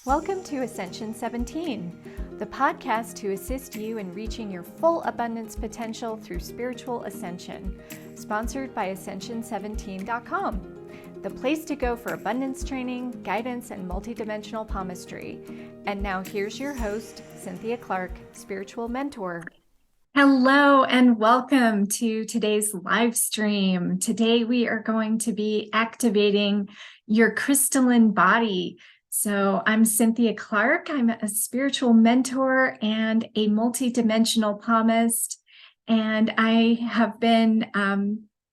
Welcome to Ascension 17, the podcast to assist you in reaching your full abundance potential through spiritual ascension, sponsored by Ascension17.com, the place to go for abundance training, guidance, and multidimensional palmistry. And now here's your host, Cynthia Clark, spiritual mentor. Hello and welcome to today's live stream. Today we are going to be activating your crystalline body. So I'm Cynthia Clark. I'm a spiritual mentor and a multidimensional palmist. And I have been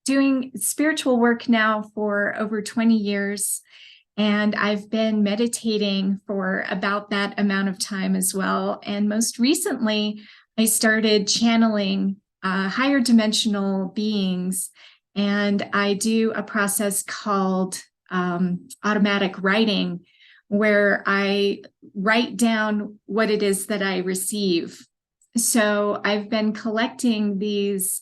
doing spiritual work now for over 20 years. And I've been meditating for about that amount of time as well. And most recently, I started channeling higher dimensional beings. And I do a process called automatic writing, where I write down what it is that I receive. So I've been collecting these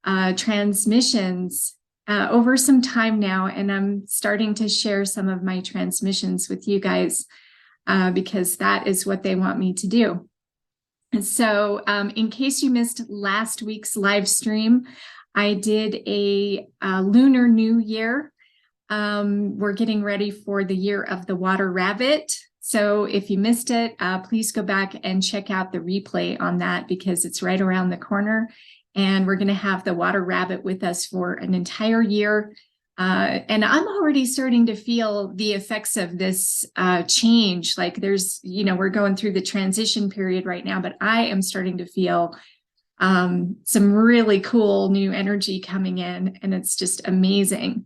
transmissions over some time now, and I'm starting to share some of my transmissions with you guys because that is what they want me to do. And so in case you missed last week's live stream, I did a Lunar New Year. We're getting ready for the year of the water rabbit. So if you missed it, please go back and check out the replay on that because it's right around the corner. And we're going to have the water rabbit with us for an entire year. And I'm already starting to feel the effects of this change. Like we're going through the transition period right now, but I am starting to feel some really cool new energy coming in, and it's just amazing.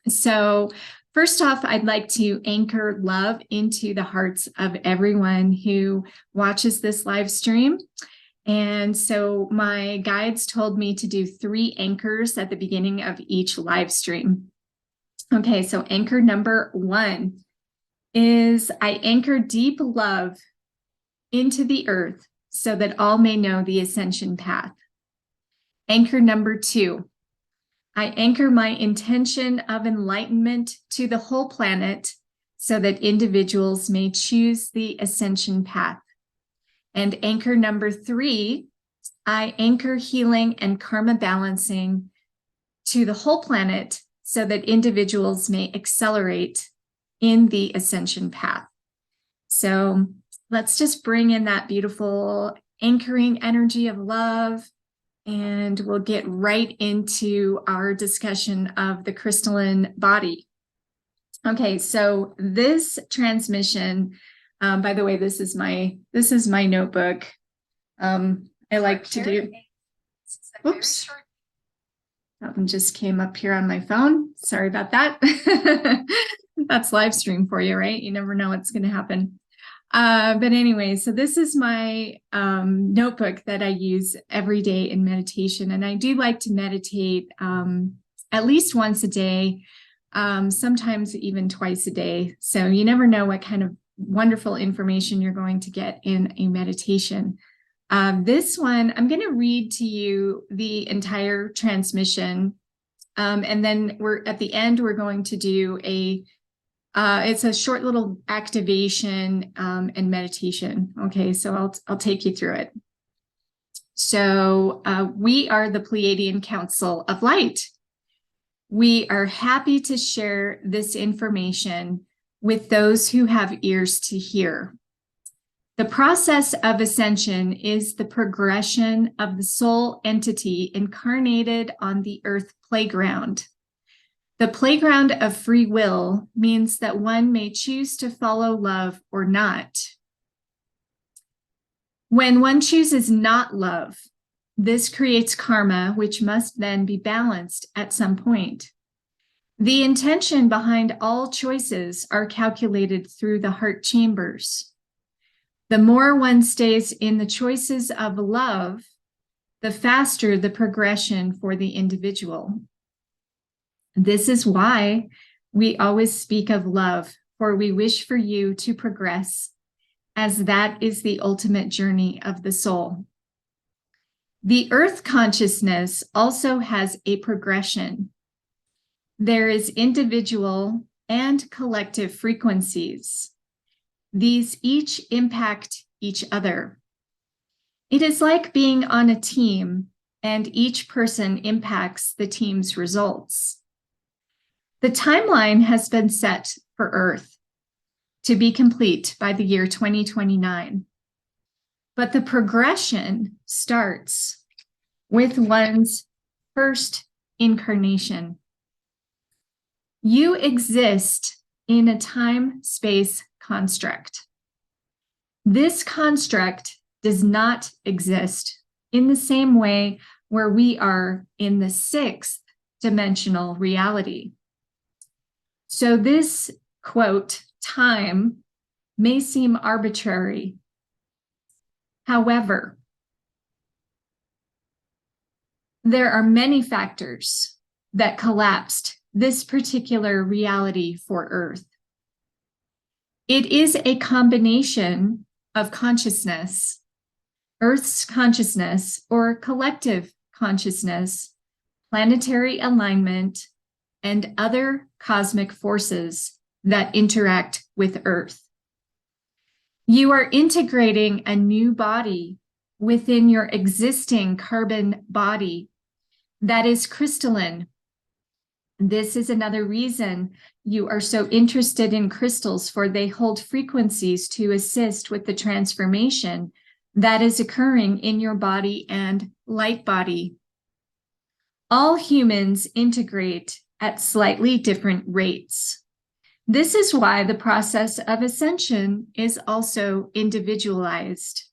So first off, I'd like to anchor love into the hearts of everyone who watches this live stream. And so my guides told me to do 3 anchors at the beginning of each live stream. Okay, so anchor number 1 is I anchor deep love into the earth so that all may know the ascension path. Anchor number 2. I anchor my intention of enlightenment to the whole planet so that individuals may choose the ascension path. And anchor number 3, I anchor healing and karma balancing to the whole planet so that individuals may accelerate in the ascension path. So let's just bring in that beautiful anchoring energy of love. And we'll get right into our discussion of the crystalline body. Okay, so this transmission, by the way, this is my notebook. I like to do. Oops, that one just came up here on my phone. Sorry about that. That's live stream for you, right? You never know what's going to happen. But anyway, so this is my notebook that I use every day in meditation. And I do like to meditate at least once a day, sometimes even twice a day. So you never know what kind of wonderful information you're going to get in a meditation. This one, I'm going to read to you the entire transmission. And then at the end, we're going to do it's a short little activation and meditation. Okay, so I'll take you through it. So we are the Pleiadian Council of Light. We are happy to share this information with those who have ears to hear. The process of ascension is the progression of the soul entity incarnated on the earth playground. The playground of free will means that one may choose to follow love or not. When one chooses not love, this creates karma, which must then be balanced at some point. The intention behind all choices are calculated through the heart chambers. The more one stays in the choices of love, the faster the progression for the individual. This is why we always speak of love, for we wish for you to progress, as that is the ultimate journey of the soul. The earth consciousness also has a progression. There is individual and collective frequencies. These each impact each other. It is like being on a team, and each person impacts the team's results. The timeline has been set for Earth to be complete by the year 2029. But the progression starts with one's first incarnation. You exist in a time-space construct. This construct does not exist in the same way where we are in the sixth dimensional reality. So this, quote, time may seem arbitrary. However, there are many factors that collapsed this particular reality for Earth. It is a combination of consciousness, Earth's consciousness or collective consciousness, planetary alignment, and other cosmic forces that interact with Earth. You are integrating a new body within your existing carbon body that is crystalline. This is another reason you are so interested in crystals, for they hold frequencies to assist with the transformation that is occurring in your body and light body. All humans integrate at slightly different rates. This is why the process of ascension is also individualized.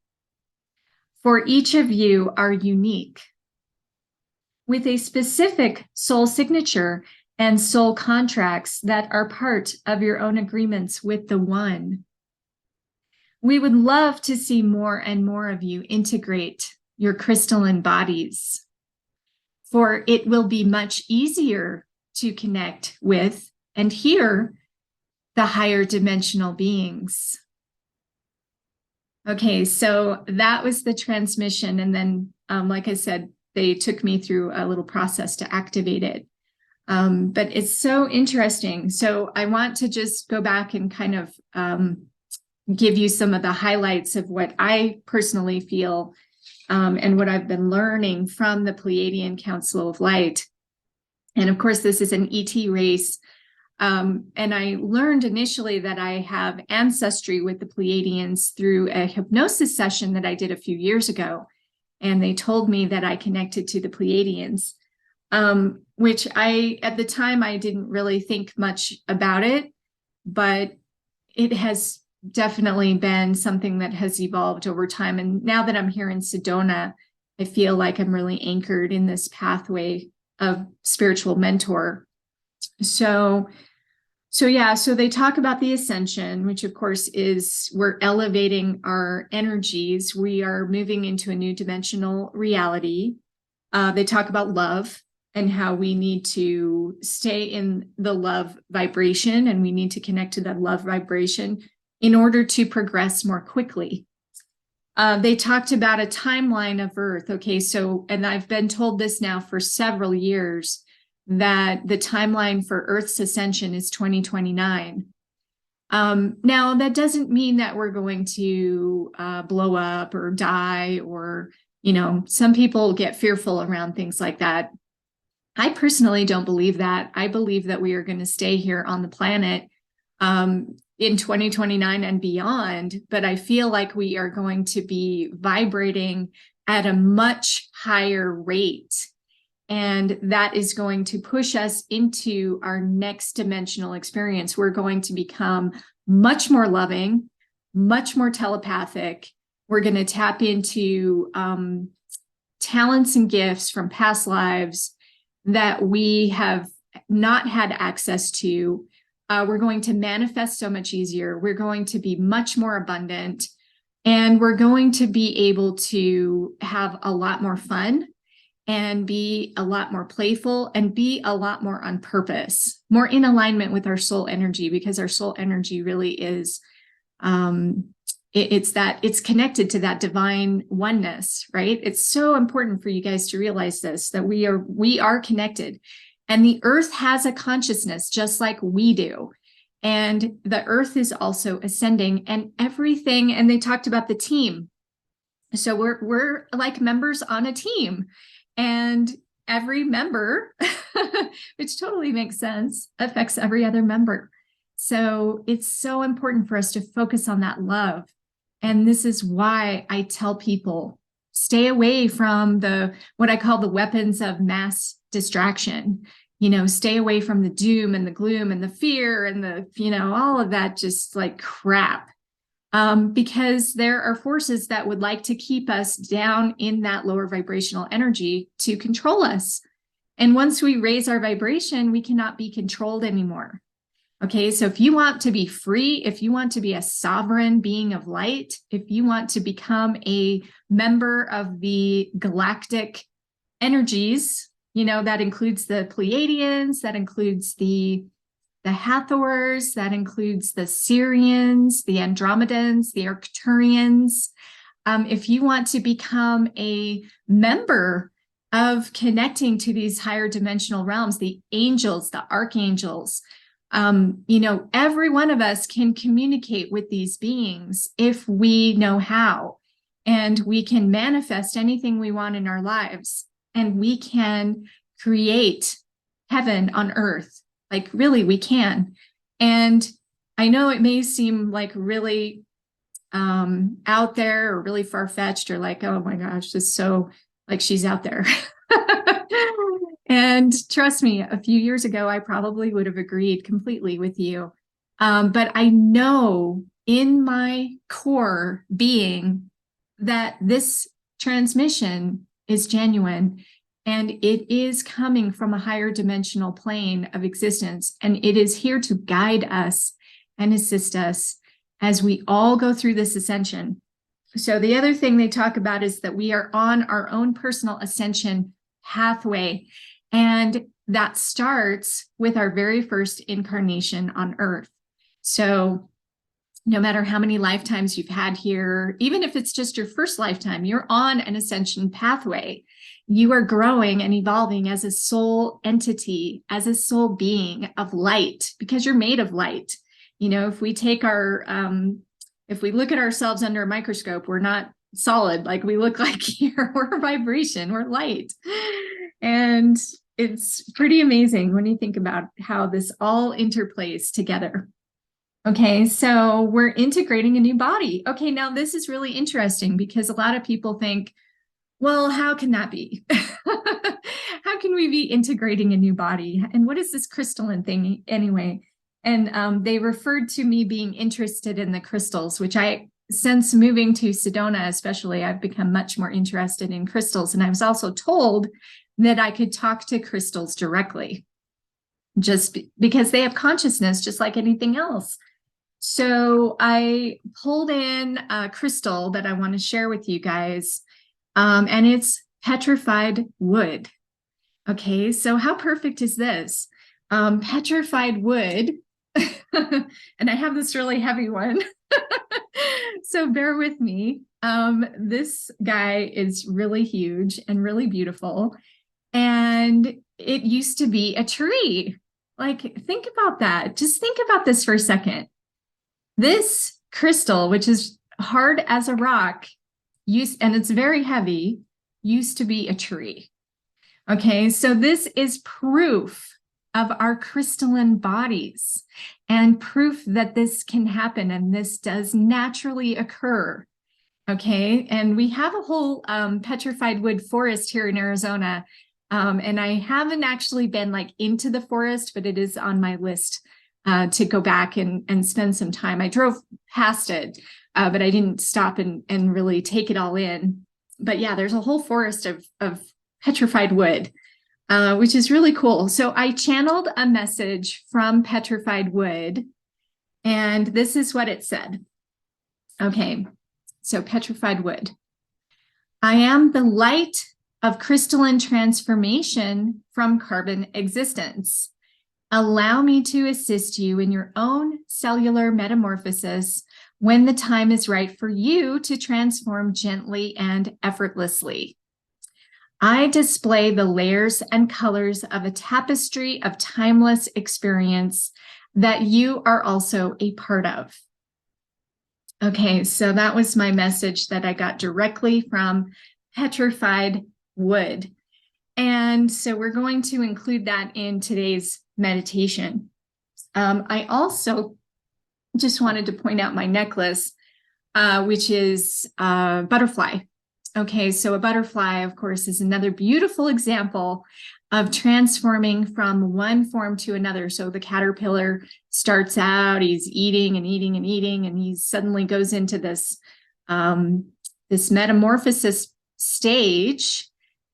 For each of you are unique, with a specific soul signature and soul contracts that are part of your own agreements with the One. We would love to see more and more of you integrate your crystalline bodies, for it will be much easier to connect with and hear the higher dimensional beings. Okay, so that was the transmission. And then, like I said, they took me through a little process to activate it. But it's so interesting. So I want to just go back and kind of give you some of the highlights of what I personally feel and what I've been learning from the Pleiadian Council of Light. And of course, this is an ET race. And I learned initially that I have ancestry with the Pleiadians through a hypnosis session that I did a few years ago. And they told me that I connected to the Pleiadians, which at the time, I didn't really think much about it, but it has definitely been something that has evolved over time. And now that I'm here in Sedona, I feel like I'm really anchored in this pathway of spiritual mentor. So they talk about the ascension, which of course is we're elevating our energies. We are moving into a new dimensional reality. They talk about love and how we need to stay in the love vibration, and we need to connect to that love vibration in order to progress more quickly. They talked about a timeline of Earth. Okay, so, and I've been told this now for several years, that the timeline for Earth's ascension is 2029. Now, that doesn't mean that we're going to blow up or die, or, some people get fearful around things like that. I personally don't believe that. I believe that we are going to stay here on the planet in 2029 and beyond, but I feel like we are going to be vibrating at a much higher rate. And that is going to push us into our next dimensional experience. We're going to become much more loving, much more telepathic. We're going to tap into talents and gifts from past lives that we have not had access to. We're going to manifest so much easier. We're going to be much more abundant, and we're going to be able to have a lot more fun and be a lot more playful and be a lot more on purpose, more in alignment with our soul energy, because our soul energy really is, it's connected to that divine oneness, right? It's so important for you guys to realize this, that we are connected, and the Earth has a consciousness just like we do. And the earth is also ascending, and everything. And they talked about the team. So we're like members on a team, and every member, which totally makes sense, affects every other member. So it's so important for us to focus on that love. And this is why I tell people, stay away from what I call the weapons of mass distraction. Stay away from the doom and the gloom and the fear and all of that, just like crap. Because there are forces that would like to keep us down in that lower vibrational energy to control us. And once we raise our vibration, we cannot be controlled anymore. Okay, so if you want to be free, if you want to be a sovereign being of light, if you want to become a member of the galactic energies, that includes the Pleiadians, that includes the Hathors, that includes the Sirians, the Andromedans, the Arcturians. If you want to become a member of connecting to these higher dimensional realms, the angels, the archangels, every one of us can communicate with these beings if we know how, and we can manifest anything we want in our lives, and we can create heaven on earth. Like, really, we can. And I know it may seem like really out there or really far-fetched, or like, oh my gosh, just so like she's out there. And trust me, a few years ago, I probably would have agreed completely with you. But I know in my core being that this transmission is genuine, and it is coming from a higher dimensional plane of existence. And it is here to guide us and assist us as we all go through this ascension. So the other thing they talk about is that we are on our own personal ascension pathway. And that starts with our very first incarnation on Earth. So no matter how many lifetimes you've had here, even if it's just your first lifetime, you're on an ascension pathway. You are growing and evolving as a soul entity, as a soul being of light, because you're made of light. If we take if we look at ourselves under a microscope, we're not solid like we look like here. We're vibration, we're light. And it's pretty amazing when you think about how this all interplays together. Okay, so we're integrating a new body. Okay, now this is really interesting because a lot of people think, well, how can that be? How can we be integrating a new body? And what is this crystalline thing anyway? And they referred to me being interested in the crystals, which since moving to Sedona especially, I've become much more interested in crystals. And I was also told that I could talk to crystals directly, just because they have consciousness just like anything else. So I pulled in a crystal that I want to share with you guys, and it's petrified wood. Okay, so how perfect is this? Petrified wood, and I have this really heavy one, so bear with me. This guy is really huge and really beautiful, and it used to be a tree. Like, think about that. Just think about this for a second. This crystal, which is hard as a rock, and it's very heavy, used to be a tree. Okay, so this is proof of our crystalline bodies, and proof that this can happen and this does naturally occur. Okay, and we have a whole petrified wood forest here in Arizona, and I haven't actually been like into the forest, but it is on my list to go back and spend some time. I drove past it, but I didn't stop and really take it all in. But yeah, there's a whole forest of petrified wood, which is really cool. So I channeled a message from petrified wood, and this is what it said. Okay, so petrified wood. I am the light of crystalline transformation from carbon existence. Allow me to assist you in your own cellular metamorphosis when the time is right for you to transform gently and effortlessly. I display the layers and colors of a tapestry of timeless experience that you are also a part of. Okay, so that was my message that I got directly from petrified wood. And so we're going to include that in today's meditation. I also just wanted to point out my necklace, which is a butterfly. Okay, so a butterfly, of course, is another beautiful example of transforming from one form to another. So the caterpillar starts out, he's eating and eating and eating, and he suddenly goes into this, this metamorphosis stage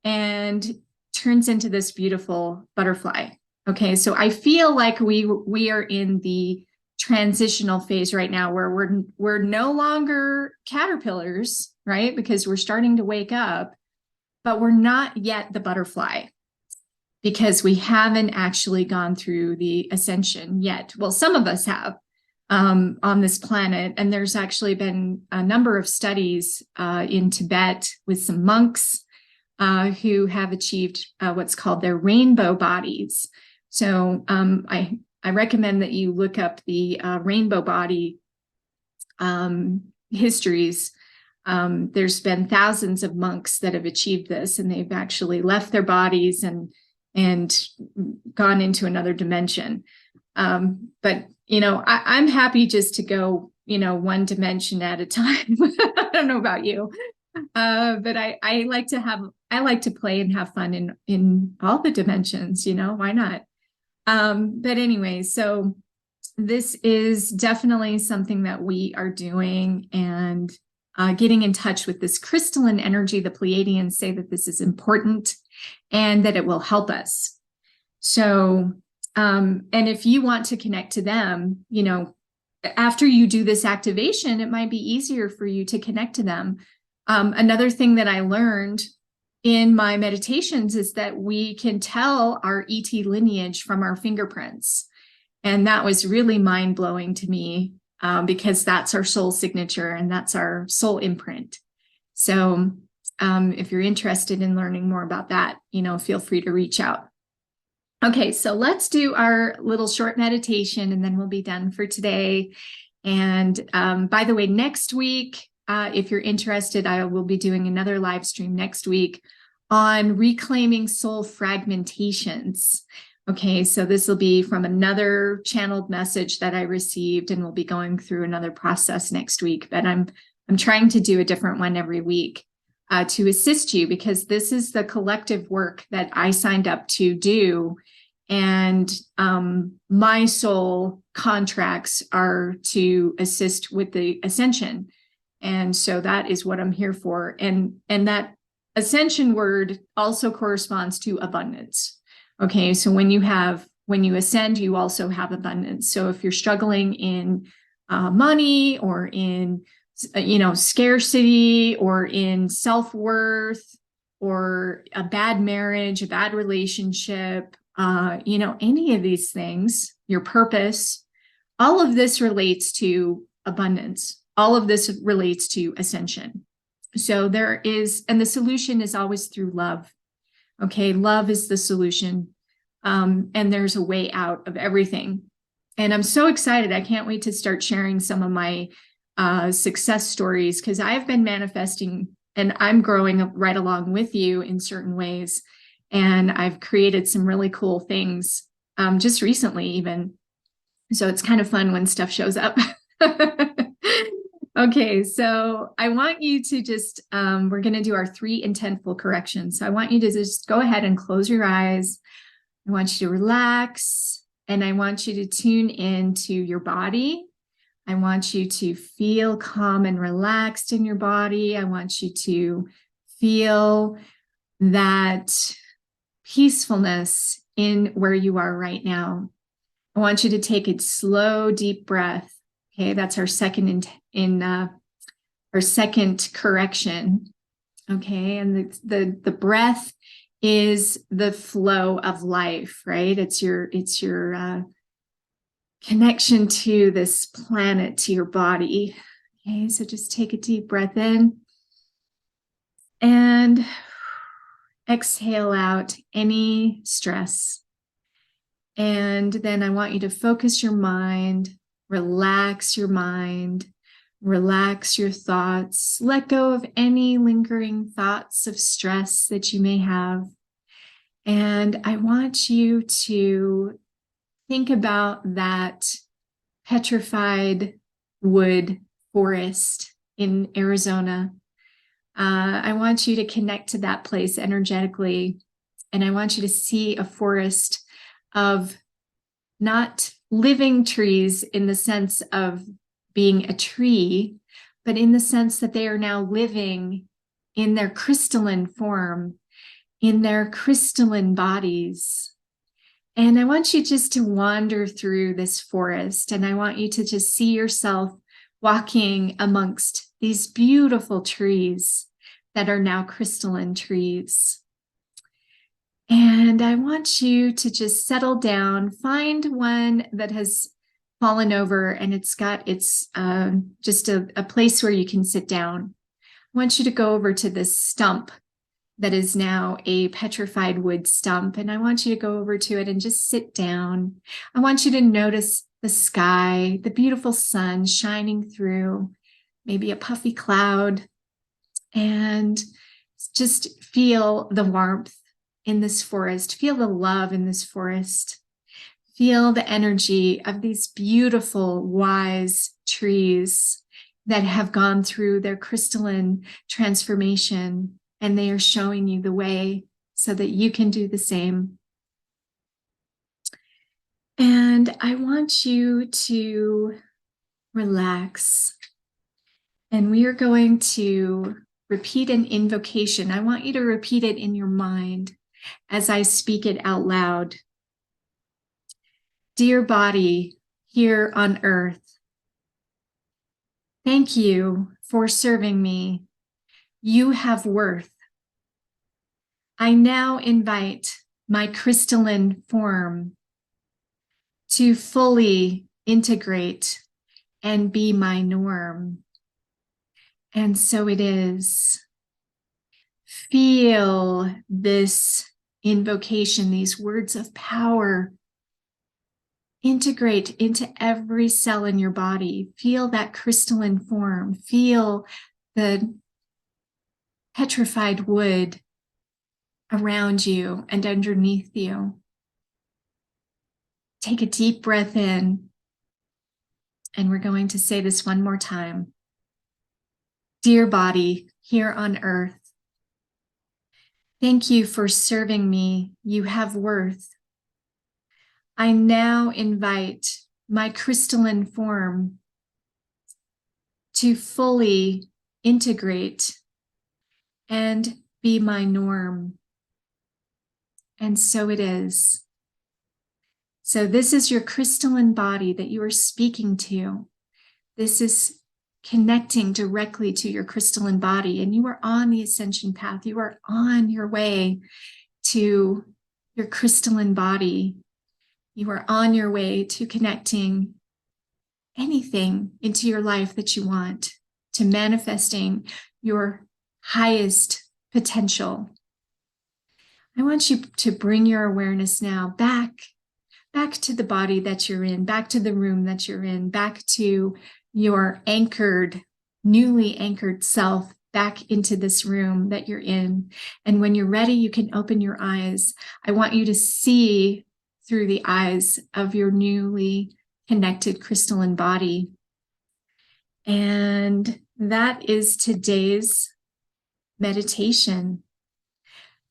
and turns into this beautiful butterfly. Okay, so I feel like we are in the transitional phase right now where we're no longer caterpillars, right? Because we're starting to wake up, but we're not yet the butterfly because we haven't actually gone through the ascension yet. Well, some of us have on this planet, and there's actually been a number of studies in Tibet with some monks who have achieved what's called their rainbow bodies. So I recommend that you look up the rainbow body histories. There's been thousands of monks that have achieved this, and they've actually left their bodies and gone into another dimension. But, you know, I'm happy just to go, you know, one dimension at a time. I don't know about you, but I like to play and have fun in all the dimensions, you know, why not? But anyway, so this is definitely something that we are doing, and getting in touch with this crystalline energy. The Pleiadians say that this is important and that it will help us. So, and if you want to connect to them, you know, after you do this activation, it might be easier for you to connect to them. Another thing that I learned in my meditations is that we can tell our ET lineage from our fingerprints. And that was really mind-blowing to me, because that's our soul signature and that's our soul imprint. So if you're interested in learning more about that, you know, feel free to reach out. Okay, so let's do our little short meditation and then we'll be done for today. And by the way, next week, if you're interested, I will be doing another live stream next week on reclaiming soul fragmentations. Okay, so this will be from another channeled message that I received, and we'll be going through another process next week. But I'm trying to do a different one every week to assist you, because this is the collective work that I signed up to do. And my soul contracts are to assist with the ascension. And so that is what I'm here for. And that ascension word also corresponds to abundance. Okay, so when you ascend, you also have abundance. So if you're struggling in money or in, you know, scarcity or in self-worth or a bad marriage, a bad relationship, you know, any of these things, your purpose, all of this relates to abundance. All of this relates to ascension. So there is, and the solution is always through love. Okay, love is the solution. And there's a way out of everything. And I'm so excited. I can't wait to start sharing some of my success stories, because I've been manifesting and I'm growing up right along with you in certain ways. And I've created some really cool things just recently even. So it's kind of fun when stuff shows up. Okay, so I want you to just, we're going to do our 3 intentful corrections. So I want you to just go ahead and close your eyes. I want you to relax, and I want you to tune into your body. I want you to feel calm and relaxed in your body. I want you to feel that peacefulness in where you are right now. I want you to take a slow, deep breath. Okay, that's our second our second correction. Okay, and the breath is the flow of life, right? It's your connection to this planet, to your body. Okay, so just take a deep breath in and exhale out any stress, And then I want you to focus your mind, relax your mind, relax your thoughts, let go of any lingering thoughts of stress that you may have. And I want you to think about that petrified wood forest in Arizona. I want you to connect to that place energetically. And I want you to see a forest of not living trees in the sense of being a tree, but in the sense that they are now living in their crystalline form, in their crystalline bodies. And I want you just to wander through this forest, and I want you to just see yourself walking amongst these beautiful trees that are now crystalline trees. And I want you to just settle down, find one that has fallen over and it's got just a place where you can sit down. I want you to go over to this stump that is now a petrified wood stump, and I want you to go over to it and just sit down. I want you to notice the sky, the beautiful sun shining through, maybe a puffy cloud, and just feel the warmth in this forest, feel the love in this forest, feel the energy of these beautiful, wise trees that have gone through their crystalline transformation, and they are showing you the way so that you can do the same. And I want you to relax, and we are going to repeat an invocation. I want you to repeat it in your mind as I speak it out loud. Dear body here on earth, thank you for serving me. You have worth. I now invite my crystalline form to fully integrate and be my norm. And so it is. Feel this invocation, these words of power, integrate into every cell in your body. Feel that crystalline form. Feel the petrified wood around you and underneath you. Take a deep breath in, and we're going to say this one more time. Dear body here on earth, thank you for serving me. You have worth. I now invite my crystalline form to fully integrate and be my norm. And so it is. So this is your crystalline body that you are speaking to. This is connecting directly to your crystalline body, and you are on the ascension path. You are on your way to your crystalline body. You are on your way to connecting anything into your life that you want, to manifesting your highest potential. I want you to bring your awareness now back to the body that you're in, back to the room that you're in, back to your anchored, newly anchored self, back into this room that you're in. And when you're ready, you can open your eyes. I want you to see through the eyes of your newly connected crystalline body. And that is today's meditation.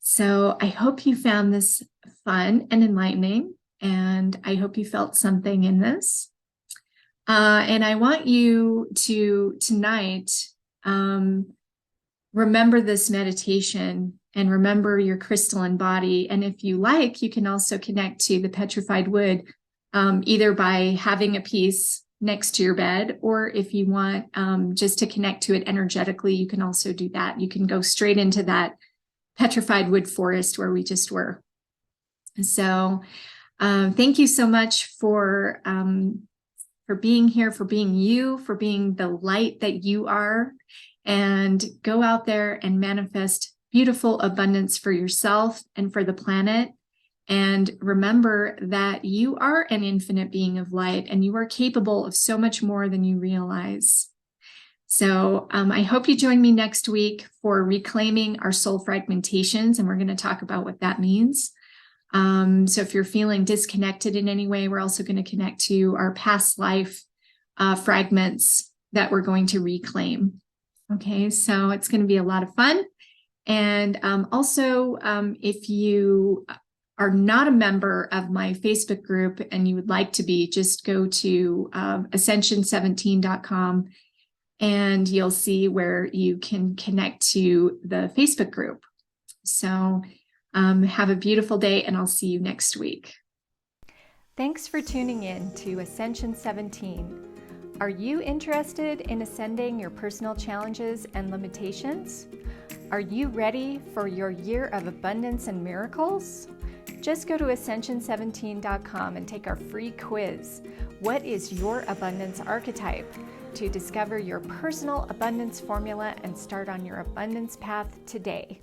So I hope you found this fun and enlightening, and I hope you felt something in this. And I want you to tonight remember this meditation and remember your crystalline body. And if you like, you can also connect to the petrified wood, either by having a piece next to your bed, or if you want just to connect to it energetically, you can also do that. You can go straight into that petrified wood forest where we just were. So thank you so much for being here, for being you, for being the light that you are, and go out there and manifest beautiful abundance for yourself and for the planet. And remember that you are an infinite being of light, and you are capable of so much more than you realize. So I hope you join me next week for reclaiming our soul fragmentations, and we're going to talk about what that means. So if you're feeling disconnected in any way, we're also going to connect to our past life fragments that we're going to reclaim. Okay, so it's going to be a lot of fun. And also, if you are not a member of my Facebook group and you would like to be, just go to ascension17.com and you'll see where you can connect to the Facebook group. So have a beautiful day, and I'll see you next week. Thanks for tuning in to Ascension 17. Are you interested in ascending your personal challenges and limitations? Are you ready for your year of abundance and miracles? Just go to ascension17.com and take our free quiz, What is your abundance archetype? To discover your personal abundance formula and start on your abundance path today.